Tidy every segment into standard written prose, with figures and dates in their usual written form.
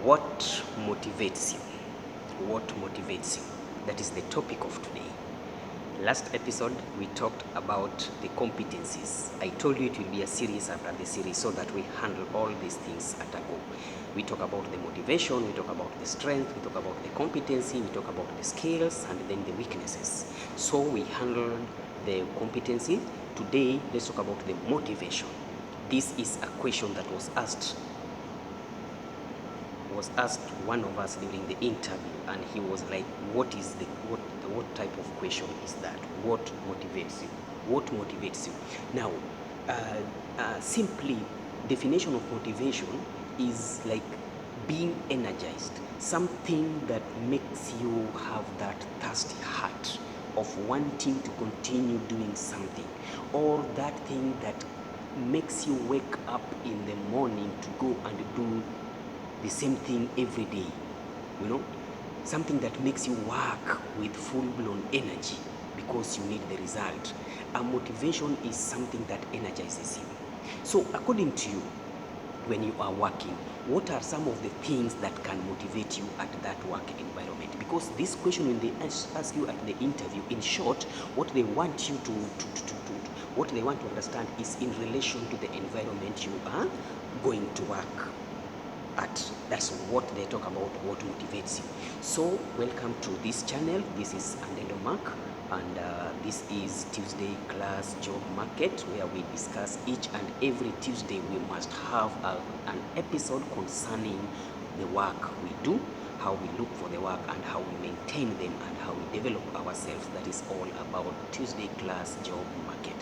What motivates you? What motivates you? That is the topic of today. Last episode, we talked about the competencies. I told you it will be a series after the series so that we handle all these things at a go. We talk about the motivation, we talk about the strength, we talk about the competency, we talk about the skills, and then the weaknesses. So we handled the competency. Today, let's talk about the motivation. This is a question that was asked one of us during the interview, and he was like, what type of question is that? What motivates you? What motivates you? Now, simply, definition of motivation is like being energized, something that makes you have that thirsty heart of wanting to continue doing something, or that thing that makes you wake up in the morning to go and do the same thing every day, something that makes you work with full-blown energy because you need the result. A motivation is something that energizes you. So according to you, when you are working, what are some of the things that can motivate you at that work environment? Because this question, when they ask you at the interview, in short, what they want you what they want to understand is in relation to the environment you are going to work at. That's what they talk about, what motivates you. So welcome to this channel. This is Untitled Mark, and this is Tuesday Class Job Market, where we discuss each and every Tuesday. We must have an episode concerning the work we do, how we look for the work, and how we maintain them, and how we develop ourselves. That is all about Tuesday Class Job Market.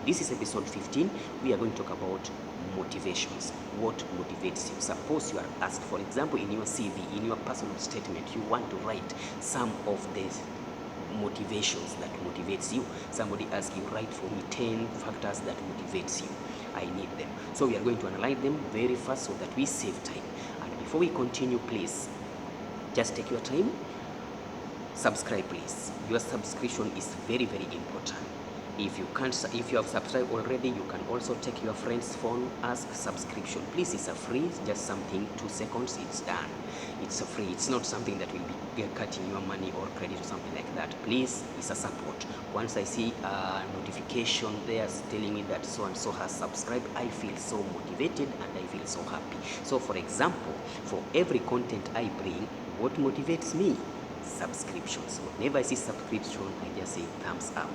This is episode 15. We are going to talk about motivations. What motivates you? Suppose you are asked, for example, in your CV, in your personal statement, you want to write some of the motivations that motivates you. Somebody asks you, write for me 10 factors that motivates you. I need them. So we are going to analyze them very fast so that we save time. And before we continue, please just take your time. Subscribe, please. Your subscription is very, very important. If you have subscribed already, you can also take your friend's phone, ask subscription. Please, it's a free, just something, 2 seconds, it's done. It's a free, it's not something that will be cutting your money or credit or something like that. Please, it's a support. Once I see a notification there telling me that so and so has subscribed, I feel so motivated and I feel so happy. So for example, for every content I bring, what motivates me? Subscriptions. Whenever I see subscription, I just say thumbs up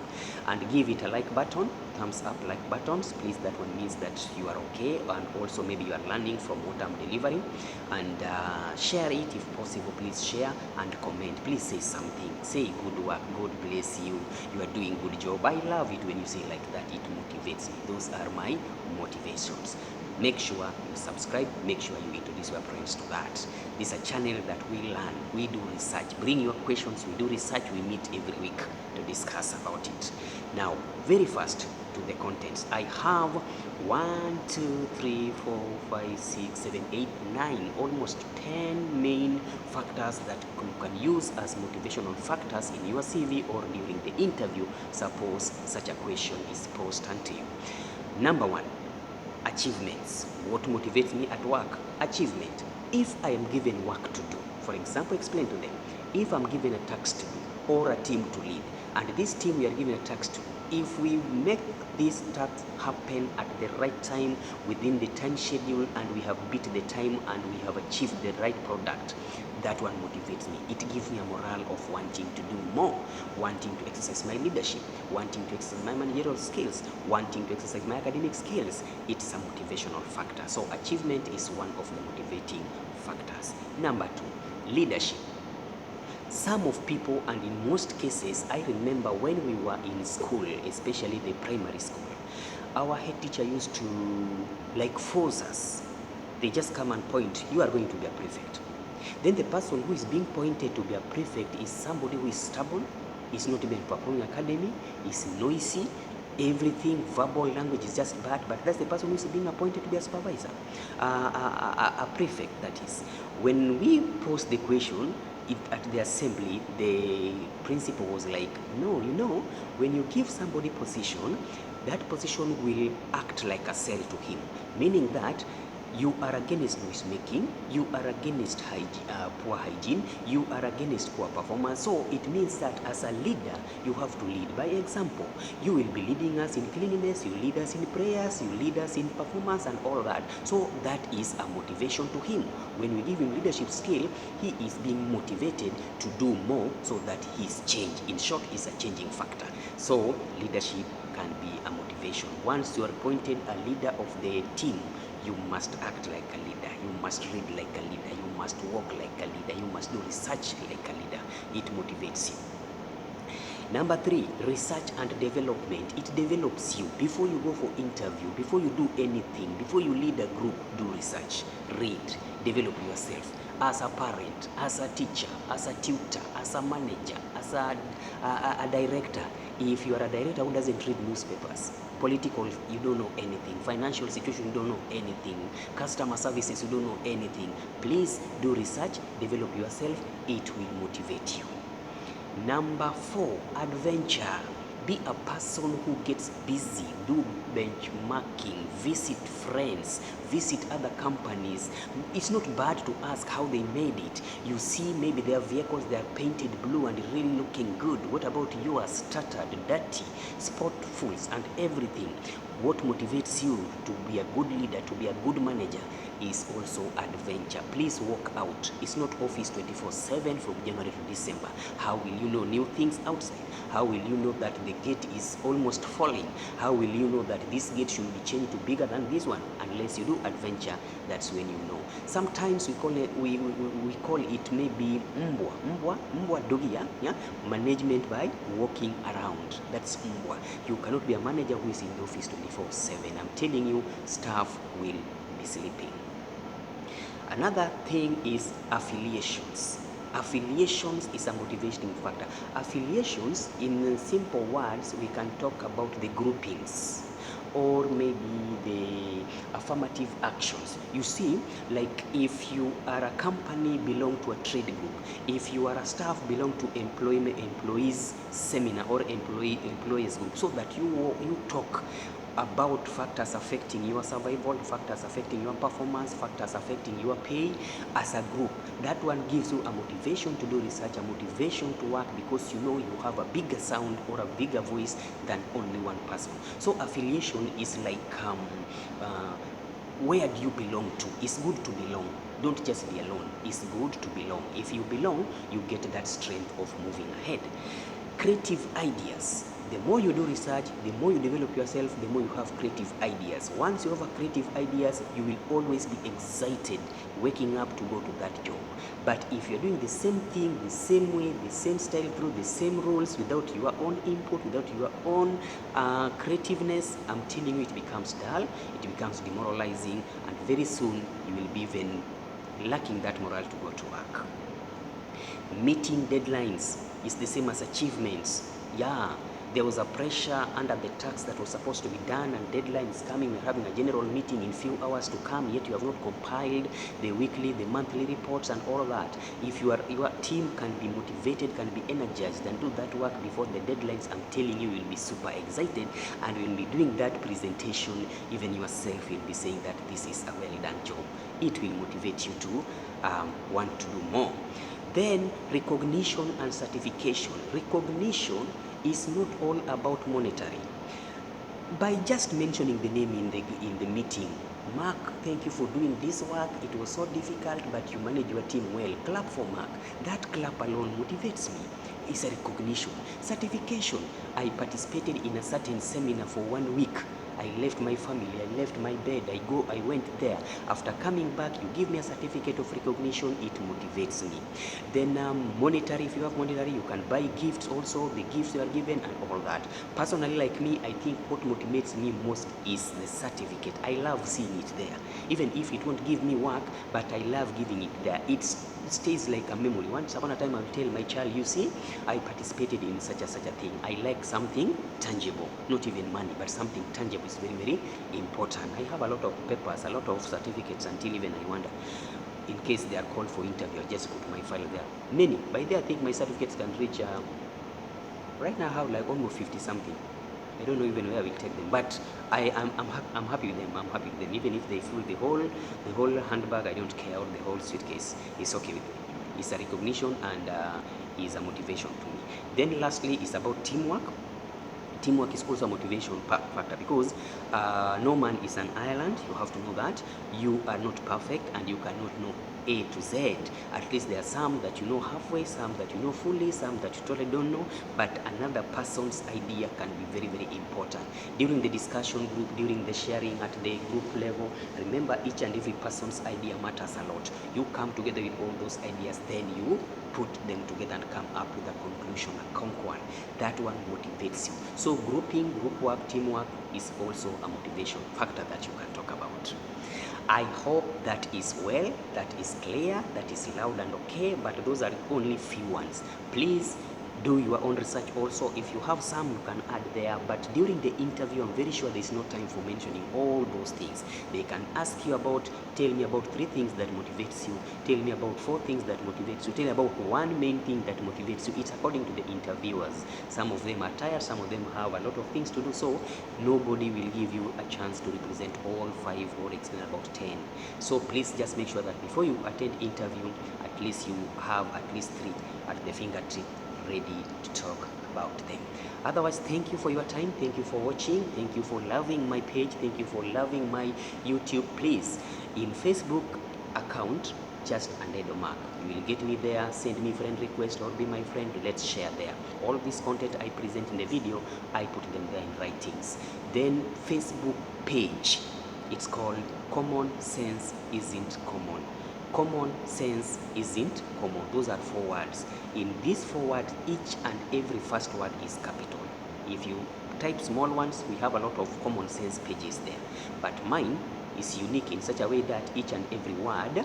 and give it a like button. Thumbs up, like buttons, please. That one means that you are okay, and also maybe you are learning from what I'm delivering. And share it if possible. Please share and comment. Please say something. Say good work, God bless you, you are doing good job. I love it when you say like that. It motivates me. Those are my motivations. Make sure you subscribe, make sure you introduce your friends to that. This is a channel that we learn, we do research. Bring your questions, we do research, we meet every week to discuss about it. Now, very fast to the contents. I have 1, 2, 3, 4, 5, 6, 7, 8, 9, almost 10 main factors that you can use as motivational factors in your CV or during the interview, suppose such a question is posed unto you. Number 1, achievements. What motivates me at work? Achievement. If I am given work to do, for example, explain to them, if I'm given a task to do or a team to lead, and this team we are given a task to, if we make this task happen at the right time, within the time schedule, and we have beat the time and we have achieved the right product, that one motivates me. It gives me a morale of wanting to do more, wanting to exercise my leadership, wanting to exercise my managerial skills, wanting to exercise my academic skills. It's a motivational factor. So achievement is one of the motivating factors. Number 2, leadership. Some of people, and in most cases, I remember when we were in school, especially the primary school, our head teacher used to force us. They just come and point, you are going to be a prefect. Then the person who is being pointed to be a prefect is somebody who is stubborn, is not even performing academy, is noisy, everything, verbal language is just bad, but that's the person who is being appointed to be a supervisor, a prefect, that is. When we posed the question at the assembly, the principal was like, no, when you give somebody position, that position will act like a cell to him, meaning that You are against noise making, you are against poor hygiene, you are against poor performance. So it means that as a leader, you have to lead by example. You will be leading us in cleanliness, you lead us in prayers, you lead us in performance and all that. So that is a motivation to him. When we give him leadership skill, he is being motivated to do more so that he's changed. In short, he's a changing factor. So leadership can be a motivation. Once you are appointed a leader of the team, you must act like a leader, you must read like a leader, you must walk like a leader, you must do research like a leader. It motivates you. Number 3, research and development. It develops you. Before you go for interview, before you do anything, before you lead a group, do research, read, develop yourself. As a parent, as a teacher, as a tutor, as a manager, as a director. If you are a director who doesn't read newspapers, political, you don't know anything. Financial situation, you don't know anything. Customer services, you don't know anything. Please do research, develop yourself. It will motivate you. Number 4, adventure. Be a person who gets busy, do benchmarking, visit friends, visit other companies. It's not bad to ask how they made it. You see maybe their vehicles, they are painted blue and really looking good. What about yours? Stuttered, dirty, spotfuls and everything. What motivates you to be a good leader, to be a good manager is also adventure. Please walk out. It's not office 24/7 from January to December. How will you know new things outside? How will you know that the gate is almost falling? How will you know that this gate should be changed to bigger than this one? Unless you do adventure, that's when you know. Sometimes we call it maybe mbwa doggy, yeah? Management by walking around. That's mbwa. You cannot be a manager who is in the office 24/7. I'm telling you, staff will be sleeping. Another thing is affiliations. Affiliations is a motivating factor. Affiliations, in simple words, we can talk about the groupings or maybe the affirmative actions. You see, like if you are a company belong to a trade group, if you are a staff belong to employees seminar or employees group, so that you talk about factors affecting your survival, factors affecting your performance, factors affecting your pay as a group. That one gives you a motivation to do research, a motivation to work, because you know you have a bigger sound or a bigger voice than only one person. So affiliation is like where do you belong to? It's good to belong. Don't just be alone. It's good to belong. If you belong, you get that strength of moving ahead. Creative ideas. The more you do research, the more you develop yourself, the more you have creative ideas. Once you have a creative ideas, you will always be excited waking up to go to that job. But if you're doing the same thing, the same way, the same style, through the same rules, without your own input, without your own creativeness, I'm telling you, it becomes dull, it becomes demoralizing, and very soon you will be even lacking that morale to go to work. Meeting deadlines is the same as achievements. Yeah. There was a pressure under the tax that was supposed to be done, and deadline is coming. We're having a general meeting in few hours to come, yet you have not compiled the weekly, the monthly reports and all that. If your team can be motivated, can be energized and do that work before the deadlines, I'm telling you, you'll be super excited, and when we're doing that presentation, even yourself will be saying that this is a well done job. It will motivate you to want to do more. Then recognition and certification. Recognition is not all about monetary. By just mentioning the name in the meeting, Mark, thank you for doing this work. It was so difficult, but you manage your team well. Clap for Mark. That clap alone motivates me. It's a recognition. Certification. I participated in a certain seminar for 1 week. I left my family, I left my bed, I went there. After coming back, you give me a certificate of recognition, it motivates me. Then monetary, if you have monetary, you can buy gifts also, the gifts you are given and all that. Personally, like me, I think what motivates me most is the certificate. I love seeing it there. Even if it won't give me work, but I love giving it there. It stays like a memory. Once upon a time, I'll tell my child, you see, I participated in such a thing. I like something tangible, not even money, but something tangible is very, very important. I have a lot of papers, a lot of certificates, until even I wonder, in case they are called for interview, I just put my file there. Many. By there, I think my certificates can reach, right now I have like almost 50 something. I don't know even where I will take them, but I'm happy with them. I'm happy with them. Even if they fill the whole handbag, I don't care, or the whole suitcase. It's okay with me. It's a recognition and is a motivation to me. Then lastly, it's about teamwork. Teamwork is also a motivation factor, because no man is an island. You have to know that you are not perfect and you cannot know A to Z. At least there are some that you know halfway, some that you know fully, some that you totally don't know, but another person's idea can be very, very important. During the discussion group, during the sharing at the group level, remember each and every person's idea matters a lot. You come together with all those ideas, then you put them together and come up with a conclusion, a concord. That one motivates you. So grouping, group work, teamwork is also a motivation factor that you can talk about. I hope that is well, that is clear, that is loud and okay, but those are only few ones. Please do your own research also. If you have some, you can add there, but during the interview, I'm very sure there's no time for mentioning all those things. They can ask you about, tell me about 3 things that motivates you, tell me about 4 things that motivates you, tell me about one main thing that motivates you. It's according to the interviewers. Some of them are tired, some of them have a lot of things to do, so nobody will give you a chance to represent all 5 or explain about 10. So please just make sure that before you attend interview, at least you have at least 3 at the fingertip, ready to talk about them. Otherwise, thank you for your time. Thank you for watching. Thank you for loving my page. Thank you for loving my YouTube. Please, in Facebook account, just Untitled Mark. You will get me there. Send me friend request or be my friend. Let's share there. All this content I present in the video, I put them there in writings. Then Facebook page. It's called Common Sense Isn't Common. Common sense isn't common. Those are 4 words. In these 4 words, each and every first word is capital. If you type small ones, we have a lot of common sense pages there. But mine is unique in such a way that each and every word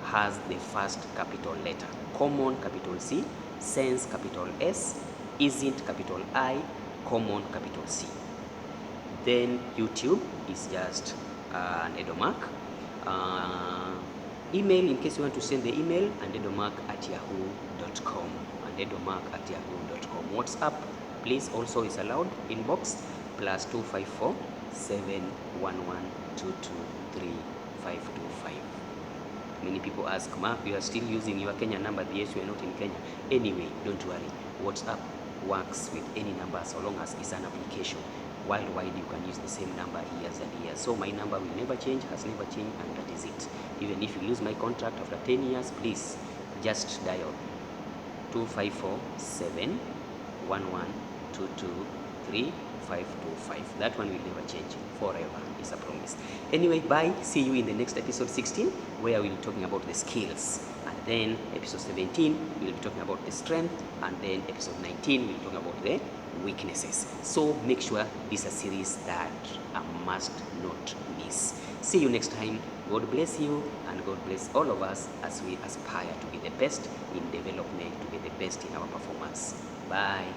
has the first capital letter. Common, capital C. Sense, capital S. Isn't, capital I. Common, capital C. Then YouTube is just Untitled Mark. Email, in case you want to send the email, untitled@yahoo.com. untitled@yahoo.com. WhatsApp, please, also is allowed. Inbox +254 711 223 525. Many people ask, Mark, you are still using your Kenya number. Yes, you are not in Kenya. Anyway, don't worry. WhatsApp works with any number so long as it's an application. Worldwide, you can use the same number years and years. So my number will never change, has never changed, and that is it. Even if you lose my contract after 10 years, please just dial 254 711 223 525. That one will never change forever. It's a promise. Anyway, bye. See you in the next episode 16, where we'll be talking about the skills. And then episode 17, we'll be talking about the strength. And then episode 19, we'll be talking about the weaknesses. So make sure this is a series that I must not miss. See you next time. God bless you, and God bless all of us as we aspire to be the best in development, to be the best in our performance. Bye.